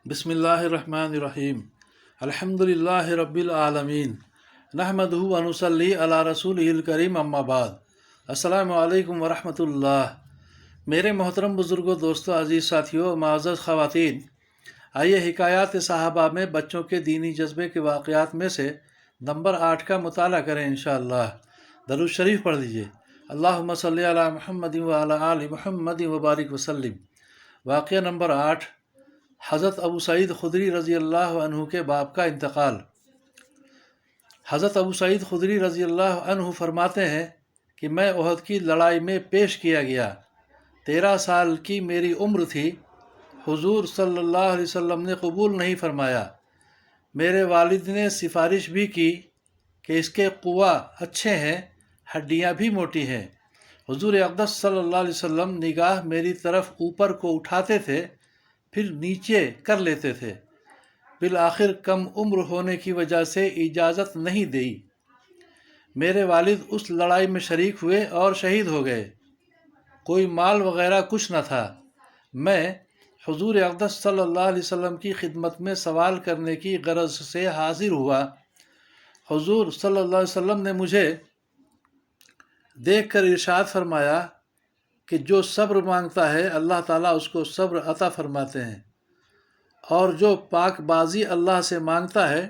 بسم اللہ الرحمن الرحیم الحمدللہ رب العالمین نحمدہ و نصلی علی رسولہ الکریم اما بعد السلام علیکم ورحمۃ اللہ۔ میرے محترم بزرگوں، دوستوں، عزیز ساتھیوں، معزز خواتین، آئیے حکایات صحابہ میں بچوں کے دینی جذبے کے واقعات میں سے نمبر 8 کا مطالعہ کریں انشاءاللہ۔ درود شریف پڑھ لیجئے۔ اللہم صلی علی محمد و علی آل محمد وبارک وسلم۔ واقعہ نمبر 8، حضرت ابو سعید خدری رضی اللہ عنہ کے باپ کا انتقال۔ حضرت ابو سعید خدری رضی اللہ عنہ فرماتے ہیں کہ میں احد کی لڑائی میں پیش کیا گیا، 13 سال کی میری عمر تھی۔ حضور صلی اللہ علیہ وسلم نے قبول نہیں فرمایا۔ میرے والد نے سفارش بھی کی کہ اس کے قوا اچھے ہیں، ہڈیاں بھی موٹی ہیں۔ حضور اقدس صلی اللہ علیہ وسلم نگاہ میری طرف اوپر کو اٹھاتے تھے، پھر نیچے کر لیتے تھے۔ بالآخر کم عمر ہونے کی وجہ سے اجازت نہیں دی۔ میرے والد اس لڑائی میں شریک ہوئے اور شہید ہو گئے۔ کوئی مال وغیرہ کچھ نہ تھا۔ میں حضور اقدس صلی اللہ علیہ وسلم کی خدمت میں سوال کرنے کی غرض سے حاضر ہوا۔ حضور صلی اللہ علیہ وسلم نے مجھے دیکھ کر ارشاد فرمایا کہ جو صبر مانگتا ہے اللہ تعالیٰ اس کو صبر عطا فرماتے ہیں، اور جو پاک بازی اللہ سے مانگتا ہے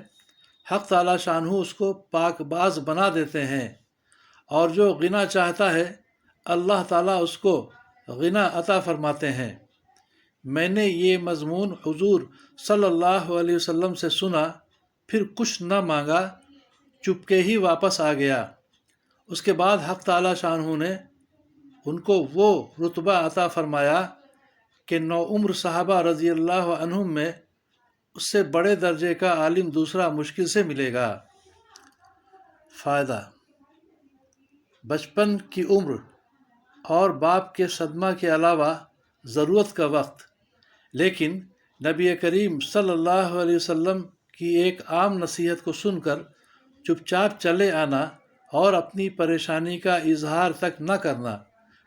حق تعالیٰ شانہ اس کو پاک باز بنا دیتے ہیں، اور جو غنا چاہتا ہے اللہ تعالیٰ اس کو غنا عطا فرماتے ہیں۔ میں نے یہ مضمون حضور صلی اللہ علیہ وسلم سے سنا، پھر کچھ نہ مانگا، چپکے ہی واپس آ گیا۔ اس کے بعد حق تعالیٰ شانہ نے ان کو وہ رتبہ عطا فرمایا کہ نوعمر صحابہ رضی اللہ عنہم میں اس سے بڑے درجے کا عالم دوسرا مشکل سے ملے گا۔ فائدہ: بچپن کی عمر اور باپ کے صدمہ کے علاوہ ضرورت کا وقت، لیکن نبی کریم صلی اللہ علیہ وسلم کی ایک عام نصیحت کو سن کر چپ چاپ چلے آنا اور اپنی پریشانی کا اظہار تک نہ کرنا،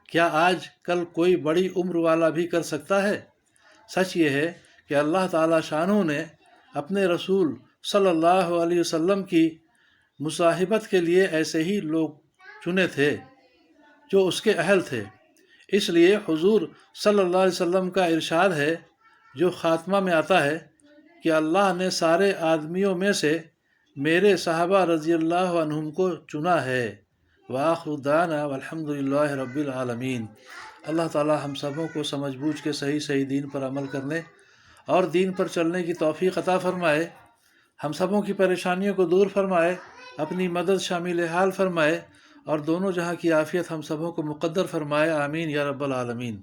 کیا آج کل کوئی بڑی عمر والا بھی کر سکتا ہے؟ سچ یہ ہے کہ اللہ تعالیٰ شانہ نے اپنے رسول صلی اللہ علیہ وسلم کی مصاحبت کے لیے ایسے ہی لوگ چنے تھے جو اس کے اہل تھے۔ اس لیے حضور صلی اللہ علیہ وسلم کا ارشاد ہے جو خاتمہ میں آتا ہے کہ اللہ نے سارے آدمیوں میں سے میرے صحابہ رضی اللہ عنہم کو چنا ہے۔ وآخر دعوانا والحمد للہ رب العالمین۔ اللہ تعالی ہم سبوں کو سمجھ بوجھ کے صحیح دین پر عمل کرنے اور دین پر چلنے کی توفیق عطا فرمائے، ہم سبوں کی پریشانیوں کو دور فرمائے، اپنی مدد شامل حال فرمائے، اور دونوں جہاں کی عافیت ہم سبوں کو مقدر فرمائے۔ آمین یا رب العالمین۔